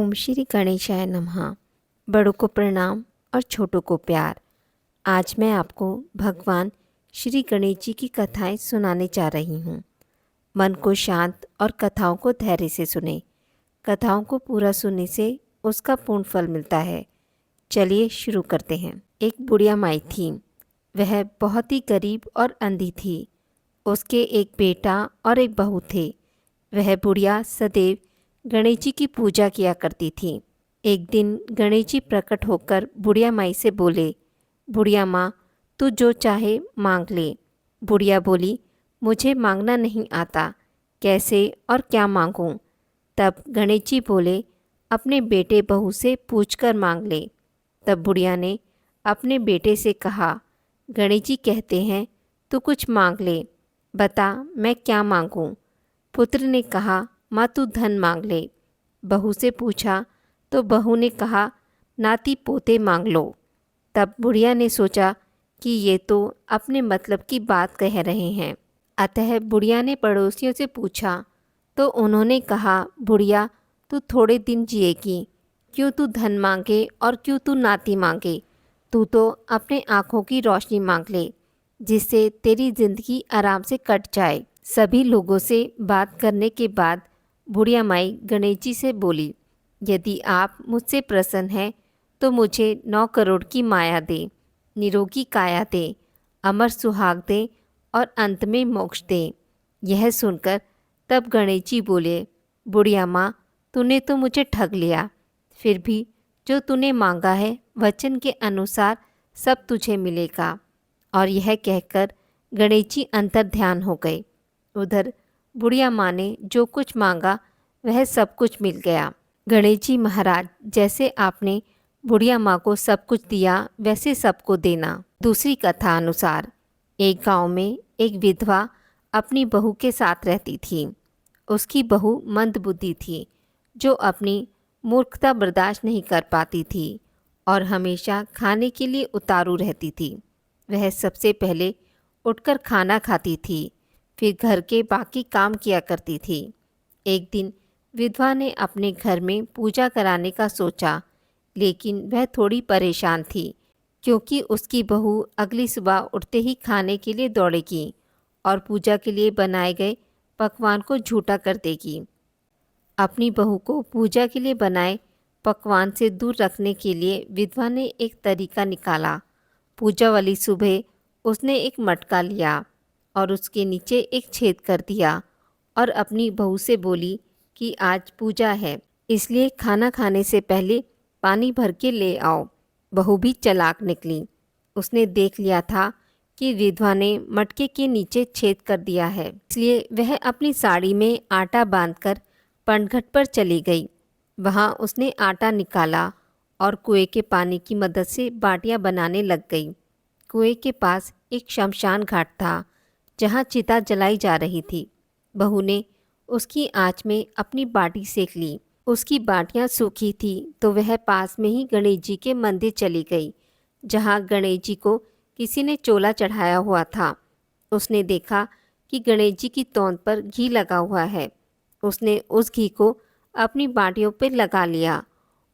ओम श्री गणेशाय नमः। बड़ों को प्रणाम और छोटों को प्यार। आज मैं आपको भगवान श्री गणेश जी की कथाएं सुनाने जा रही हूँ। मन को शांत और कथाओं को धैर्य से सुने। कथाओं को पूरा सुनने से उसका पूर्ण फल मिलता है। चलिए शुरू करते हैं। एक बुढ़िया माई थी। वह बहुत ही गरीब और अंधी थी। उसके एक बेटा और एक बहू थे। वह बुढ़िया सदैव गणेश जी की पूजा किया करती थी। एक दिन गणेश जी प्रकट होकर बुढ़िया माई से बोले, बुढ़िया माँ, तू जो चाहे मांग ले। बुढ़िया बोली, मुझे मांगना नहीं आता, कैसे और क्या मांगूं? तब गणेश जी बोले, अपने बेटे बहू से पूछकर मांग ले। तब बुढ़िया ने अपने बेटे से कहा, गणेश जी कहते हैं तू कुछ मांग ले, बता मैं क्या मांगूं? पुत्र ने कहा, माँ तू धन मांग ले। बहू से पूछा तो बहू ने कहा, नाती पोते मांग लो। तब बुढ़िया ने सोचा कि ये तो अपने मतलब की बात कह रहे हैं। अतः बुढ़िया ने पड़ोसियों से पूछा तो उन्होंने कहा, बुढ़िया तू थोड़े दिन जिएगी, क्यों तू धन मांगे और क्यों तू नाती मांगे? तू तो अपने आँखों की रोशनी मांग ले, जिससे तेरी जिंदगी आराम से कट जाए। सभी लोगों से बात करने के बाद बुढ़िया माई गणेश जी से बोली, यदि आप मुझसे प्रसन्न हैं तो मुझे 9 करोड़ की माया दे, निरोगी काया दे, अमर सुहाग दे और अंत में मोक्ष दे। यह सुनकर तब गणेश जी बोले, बुढ़िया माँ, तूने तो मुझे ठग लिया। फिर भी जो तूने मांगा है वचन के अनुसार सब तुझे मिलेगा। और यह कहकर गणेश जी अंतर ध्यान हो गए। उधर बुढ़िया माँ ने जो कुछ मांगा वह सब कुछ मिल गया। गणेश जी महाराज, जैसे आपने बुढ़िया माँ को सब कुछ दिया वैसे सबको देना। दूसरी कथा अनुसार एक गांव में एक विधवा अपनी बहू के साथ रहती थी। उसकी बहू मंदबुद्धि थी, जो अपनी मूर्खता बर्दाश्त नहीं कर पाती थी और हमेशा खाने के लिए उतारू रहती थी। वह सबसे पहले उठकर खाना खाती थी, फिर घर के बाकी काम किया करती थी। एक दिन विधवा ने अपने घर में पूजा कराने का सोचा, लेकिन वह थोड़ी परेशान थी, क्योंकि उसकी बहू अगली सुबह उठते ही खाने के लिए दौड़ेगी और पूजा के लिए बनाए गए पकवान को झूठा कर देगी। अपनी बहू को पूजा के लिए बनाए पकवान से दूर रखने के लिए विधवा ने एक तरीका निकाला। पूजा वाली सुबह उसने एक मटका लिया और उसके नीचे एक छेद कर दिया और अपनी बहू से बोली कि आज पूजा है, इसलिए खाना खाने से पहले पानी भर के ले आओ। बहू भी चालाक निकली। उसने देख लिया था कि विधवा ने मटके के नीचे छेद कर दिया है, इसलिए वह अपनी साड़ी में आटा बांधकर पनघट पर चली गई। वहाँ उसने आटा निकाला और कुएं के पानी की मदद से बाटियां बनाने लग गई। कुएं के पास एक शमशान घाट था, जहाँ चिता जलाई जा रही थी। बहू ने उसकी आंच में अपनी बाटी सेक ली। उसकी बाटियां सूखी थी तो वह पास में ही गणेश जी के मंदिर चली गई, जहाँ गणेश जी को किसी ने चोला चढ़ाया हुआ था। उसने देखा कि गणेश जी की तौन पर घी लगा हुआ है। उसने उस घी को अपनी बाटियों पर लगा लिया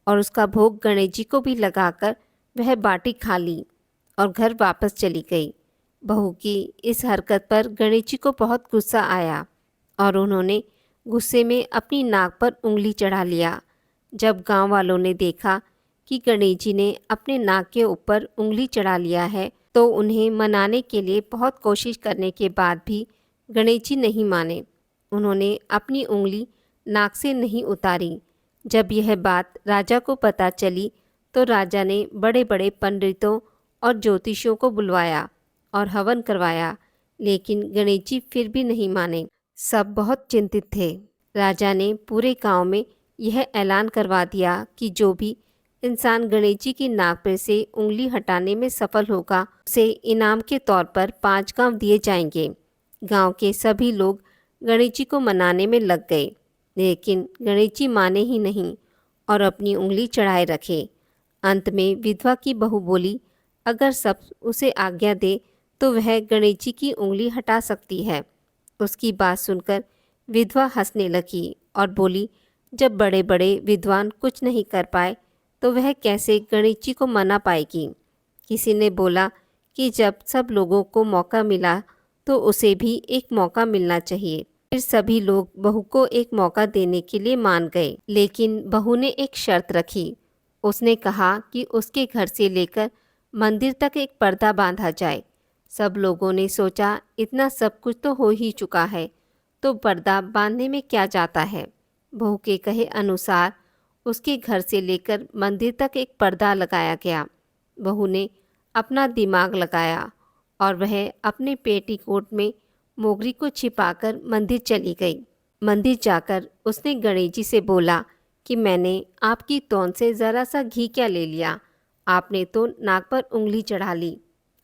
और उसका भोग गणेश जी को भी लगाकर वह बाटी खा ली और घर वापस चली गई। बहू की इस हरकत पर गणेश जी को बहुत गुस्सा आया और उन्होंने गुस्से में अपनी नाक पर उंगली चढ़ा लिया। जब गांव वालों ने देखा कि गणेश जी ने अपने नाक के ऊपर उंगली चढ़ा लिया है तो उन्हें मनाने के लिए बहुत कोशिश करने के बाद भी गणेश जी नहीं माने। उन्होंने अपनी उंगली नाक से नहीं उतारी। जब यह बात राजा को पता चली तो राजा ने बड़े बड़े पंडितों और ज्योतिषियों को बुलवाया और हवन करवाया, लेकिन गणेश जी फिर भी नहीं माने। सब बहुत चिंतित थे। राजा ने पूरे गांव में यह ऐलान करवा दिया कि जो भी इंसान गणेश जी की नाक पर से उंगली हटाने में सफल होगा उसे इनाम के तौर पर 5 गांव दिए जाएंगे। गांव के सभी लोग गणेश जी को मनाने में लग गए, लेकिन गणेश जी माने ही नहीं और अपनी उंगली चढ़ाए रखे। अंत में विधवा की बहू बोली, अगर सब उसे आज्ञा दे तो वह गणेश जी की उंगली हटा सकती है। उसकी बात सुनकर विधवा हंसने लगी और बोली, जब बड़े बड़े विद्वान कुछ नहीं कर पाए तो वह कैसे गणेश जी को मना पाएगी। किसी ने बोला कि जब सब लोगों को मौका मिला तो उसे भी एक मौका मिलना चाहिए। फिर सभी लोग बहू को एक मौका देने के लिए मान गए, लेकिन बहू ने एक शर्त रखी। उसने कहा कि उसके घर से लेकर मंदिर तक एक पर्दा बांधा जाए। सब लोगों ने सोचा इतना सब कुछ तो हो ही चुका है, तो पर्दा बांधने में क्या जाता है। बहू के कहे अनुसार उसके घर से लेकर मंदिर तक एक पर्दा लगाया गया। बहू ने अपना दिमाग लगाया और वह अपने पेटीकोट में मोगरी को छिपाकर मंदिर चली गई। मंदिर जाकर उसने गणेश जी से बोला कि मैंने आपकी तौन से ज़रा सा घी क्या ले लिया, आपने तो नाक पर उंगली चढ़ा ली।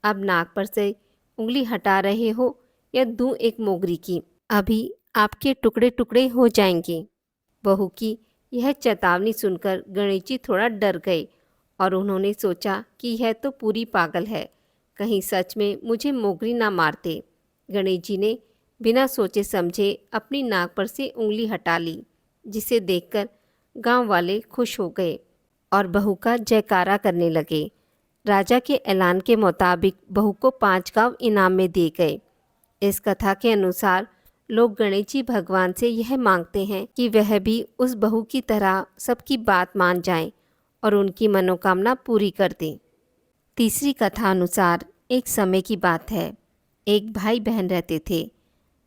अब नाक पर से उंगली हटा रहे हो या दूं एक मोगरी की, अभी आपके टुकड़े टुकड़े हो जाएंगे। बहू की यह चेतावनी सुनकर गणेश जी थोड़ा डर गए और उन्होंने सोचा कि यह तो पूरी पागल है, कहीं सच में मुझे मोगरी ना मारते। गणेश जी ने बिना सोचे समझे अपनी नाक पर से उंगली हटा ली, जिसे देखकर गांव वाले खुश हो गए और बहू का जयकारा करने लगे। राजा के ऐलान के मुताबिक बहू को 5 गांव इनाम में दिए गए। इस कथा के अनुसार लोग गणेश जी भगवान से यह मांगते हैं कि वह भी उस बहू की तरह सबकी बात मान जाएं और उनकी मनोकामना पूरी कर दें। तीसरी कथा अनुसार एक समय की बात है। एक भाई बहन रहते थे।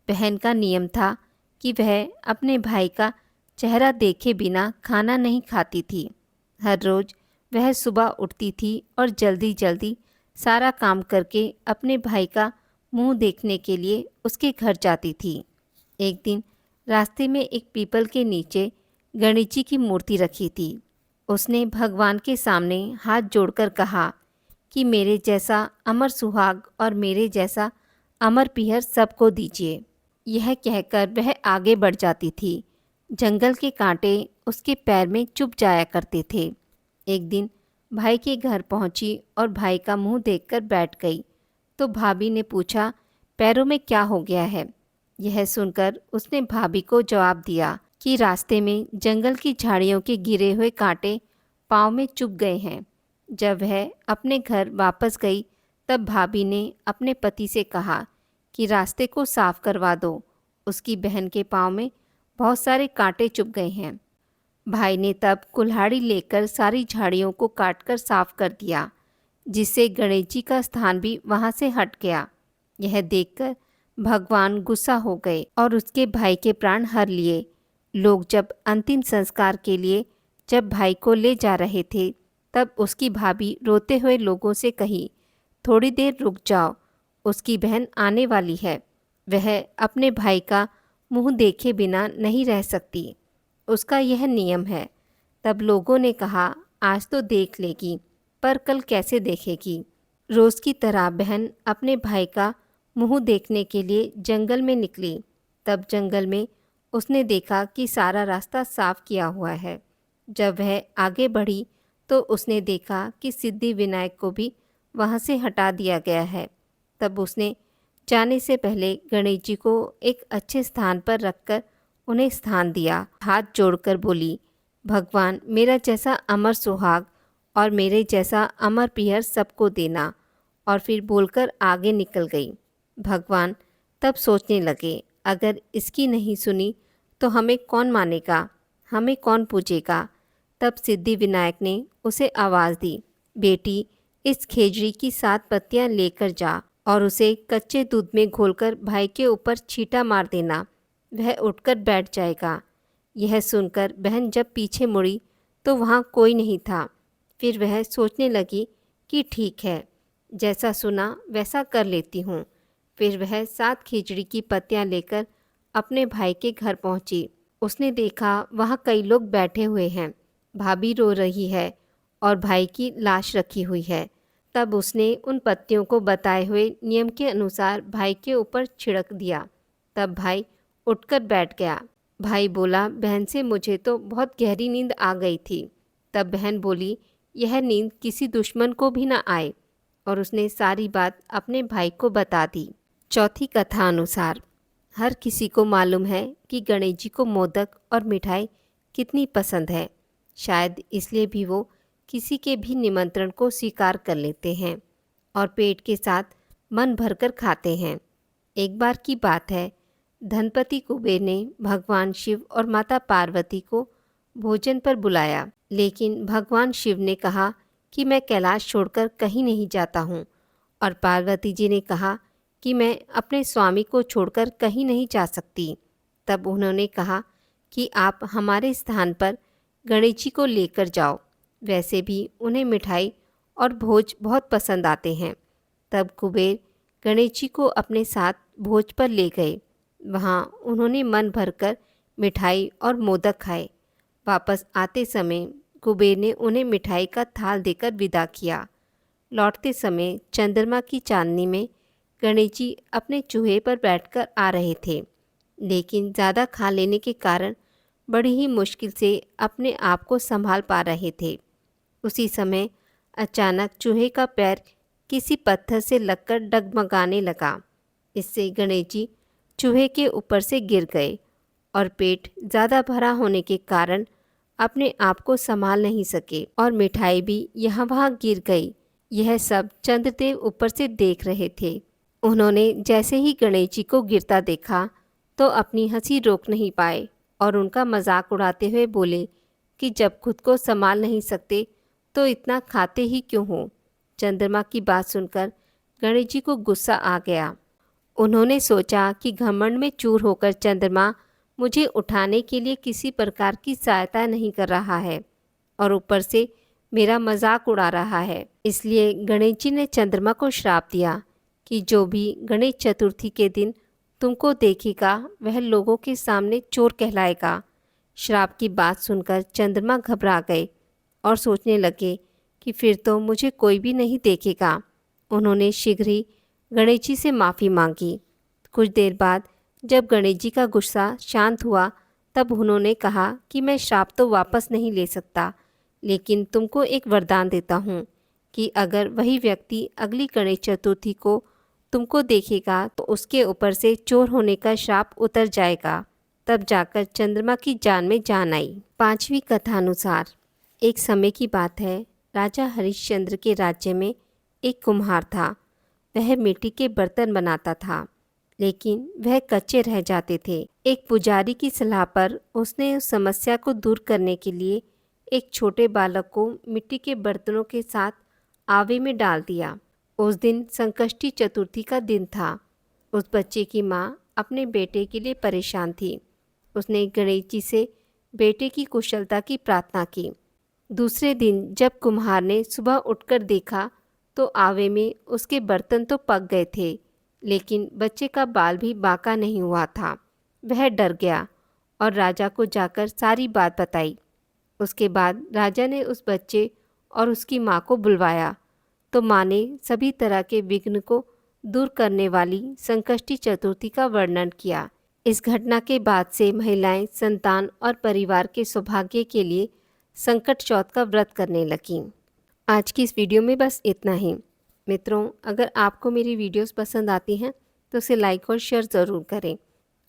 बहन का नियम था कि वह अपने भाई का चेहरा देखे बिना खाना नहीं खाती थी। हर रोज़ वह सुबह उठती थी और जल्दी जल्दी सारा काम करके अपने भाई का मुंह देखने के लिए उसके घर जाती थी। एक दिन रास्ते में एक पीपल के नीचे गणेश जी की मूर्ति रखी थी। उसने भगवान के सामने हाथ जोड़कर कहा कि मेरे जैसा अमर सुहाग और मेरे जैसा अमर पीहर सबको दीजिए। यह कहकर वह आगे बढ़ जाती थी। जंगल के कांटे उसके पैर में चुभ जाया करते थे। एक दिन भाई के घर पहुंची और भाई का मुंह देखकर बैठ गई तो भाभी ने पूछा, पैरों में क्या हो गया है। यह सुनकर उसने भाभी को जवाब दिया कि रास्ते में जंगल की झाड़ियों के गिरे हुए कांटे पाँव में चुभ गए हैं। जब वह अपने घर वापस गई तब भाभी ने अपने पति से कहा कि रास्ते को साफ करवा दो, उसकी बहन के पाँव में बहुत सारे कांटे चुभ गए हैं। भाई ने तब कुल्हाड़ी लेकर सारी झाड़ियों को काटकर साफ कर दिया, जिससे गणेश जी का स्थान भी वहाँ से हट गया। यह देखकर भगवान गुस्सा हो गए और उसके भाई के प्राण हर लिए। लोग जब अंतिम संस्कार के लिए जब भाई को ले जा रहे थे तब उसकी भाभी रोते हुए लोगों से कही, थोड़ी देर रुक जाओ, उसकी बहन आने वाली है, वह अपने भाई का मुंह देखे बिना नहीं रह सकती, उसका यह नियम है। तब लोगों ने कहा, आज तो देख लेगी, पर कल कैसे देखेगी। रोज़ की तरह बहन अपने भाई का मुंह देखने के लिए जंगल में निकली। तब जंगल में उसने देखा कि सारा रास्ता साफ किया हुआ है। जब वह आगे बढ़ी तो उसने देखा कि सिद्धि विनायक को भी वहाँ से हटा दिया गया है। तब उसने जाने से पहले गणेश जी को एक अच्छे स्थान पर रखकर उन्हें स्थान दिया। हाथ जोड़कर बोली, भगवान मेरा जैसा अमर सुहाग और मेरे जैसा अमर पीहर सबको देना, और फिर बोलकर आगे निकल गई। भगवान तब सोचने लगे, अगर इसकी नहीं सुनी तो हमें कौन मानेगा, हमें कौन पूजेगा। तब सिद्धि विनायक ने उसे आवाज़ दी, बेटी इस खेजड़ी की 7 पत्तियां लेकर जा और उसे कच्चे दूध में घोलकर भाई के ऊपर छींटा मार देना, वह उठकर बैठ जाएगा। यह सुनकर बहन जब पीछे मुड़ी तो वहाँ कोई नहीं था। फिर वह सोचने लगी कि ठीक है, जैसा सुना वैसा कर लेती हूँ। फिर वह 7 खिचड़ी की पत्तियाँ लेकर अपने भाई के घर पहुँची। उसने देखा वहाँ कई लोग बैठे हुए हैं, भाभी रो रही है और भाई की लाश रखी हुई है। तब उसने उन पत्तियों को बताए हुए नियम के अनुसार भाई के ऊपर छिड़क दिया। तब भाई उठकर बैठ गया। भाई बोला, बहन से मुझे तो बहुत गहरी नींद आ गई थी। तब बहन बोली, यह नींद किसी दुश्मन को भी ना आए, और उसने सारी बात अपने भाई को बता दी। चौथी कथा अनुसार हर किसी को मालूम है कि गणेश जी को मोदक और मिठाई कितनी पसंद है। शायद इसलिए भी वो किसी के भी निमंत्रण को स्वीकार कर लेते हैं और पेट के साथ मन भरकर खाते हैं। एक बार की बात है, धनपति कुबेर ने भगवान शिव और माता पार्वती को भोजन पर बुलाया, लेकिन भगवान शिव ने कहा कि मैं कैलाश छोड़कर कहीं नहीं जाता हूँ, और पार्वती जी ने कहा कि मैं अपने स्वामी को छोड़कर कहीं नहीं जा सकती। तब उन्होंने कहा कि आप हमारे स्थान पर गणेश जी को लेकर जाओ, वैसे भी उन्हें मिठाई और भोज बहुत पसंद आते हैं। तब कुबेर गणेश जी को अपने साथ भोज पर ले गए। वहाँ उन्होंने मन भरकर मिठाई और मोदक खाए। वापस आते समय कुबेर ने उन्हें मिठाई का थाल देकर विदा किया। लौटते समय चंद्रमा की चांदनी में गणेश जी अपने चूहे पर बैठकर आ रहे थे, लेकिन ज़्यादा खा लेने के कारण बड़ी ही मुश्किल से अपने आप को संभाल पा रहे थे। उसी समय अचानक चूहे का पैर किसी पत्थर से लगकर डगमगाने लगा। इससे गणेश जी चूहे के ऊपर से गिर गए और पेट ज़्यादा भरा होने के कारण अपने आप को संभाल नहीं सके और मिठाई भी यहाँ वहाँ गिर गई। यह सब चंद्रदेव ऊपर से देख रहे थे। उन्होंने जैसे ही गणेश जी को गिरता देखा तो अपनी हंसी रोक नहीं पाए और उनका मजाक उड़ाते हुए बोले कि जब खुद को संभाल नहीं सकते तो इतना खाते ही क्यों हो। चंद्रमा की बात सुनकर गणेश जी को गुस्सा आ गया। उन्होंने सोचा कि घमंड में चूर होकर चंद्रमा मुझे उठाने के लिए किसी प्रकार की सहायता नहीं कर रहा है और ऊपर से मेरा मजाक उड़ा रहा है। इसलिए गणेश जी ने चंद्रमा को श्राप दिया कि जो भी गणेश चतुर्थी के दिन तुमको देखेगा वह लोगों के सामने चोर कहलाएगा। श्राप की बात सुनकर चंद्रमा घबरा गए और सोचने लगे कि फिर तो मुझे कोई भी नहीं देखेगा। उन्होंने शीघ्र ही गणेश जी से माफ़ी मांगी। कुछ देर बाद जब गणेश जी का गुस्सा शांत हुआ तब उन्होंने कहा कि मैं श्राप तो वापस नहीं ले सकता, लेकिन तुमको एक वरदान देता हूँ कि अगर वही व्यक्ति अगली गणेश चतुर्थी को तुमको देखेगा तो उसके ऊपर से चोर होने का श्राप उतर जाएगा। तब जाकर चंद्रमा की जान में जान आई। 5वीं कथानुसार एक समय की बात है, राजा हरिश्चंद्र के राज्य में एक कुम्हार था। वह मिट्टी के बर्तन बनाता था, लेकिन वह कच्चे रह जाते थे। एक पुजारी की सलाह पर उसने उस समस्या को दूर करने के लिए एक छोटे बालक को मिट्टी के बर्तनों के साथ आवे में डाल दिया। उस दिन संकष्टी चतुर्थी का दिन था। उस बच्चे की माँ अपने बेटे के लिए परेशान थी। उसने गणेश जी से बेटे की कुशलता की प्रार्थना की। दूसरे दिन जब कुम्हार ने सुबह उठकर देखा तो आवे में उसके बर्तन तो पक गए थे, लेकिन बच्चे का बाल भी बांका नहीं हुआ था। वह डर गया और राजा को जाकर सारी बात बताई। उसके बाद राजा ने उस बच्चे और उसकी माँ को बुलवाया तो माँ ने सभी तरह के विघ्न को दूर करने वाली संकष्टी चतुर्थी का वर्णन किया। इस घटना के बाद से महिलाएं संतान और परिवार के सौभाग्य के लिए संकट चौथ का व्रत करने लगीं। आज की इस वीडियो में बस इतना ही। मित्रों, अगर आपको मेरी वीडियोस पसंद आती हैं तो उसे लाइक और शेयर ज़रूर करें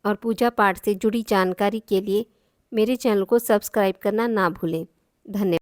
और पूजा पाठ से जुड़ी जानकारी के लिए मेरे चैनल को सब्सक्राइब करना ना भूलें। धन्यवाद।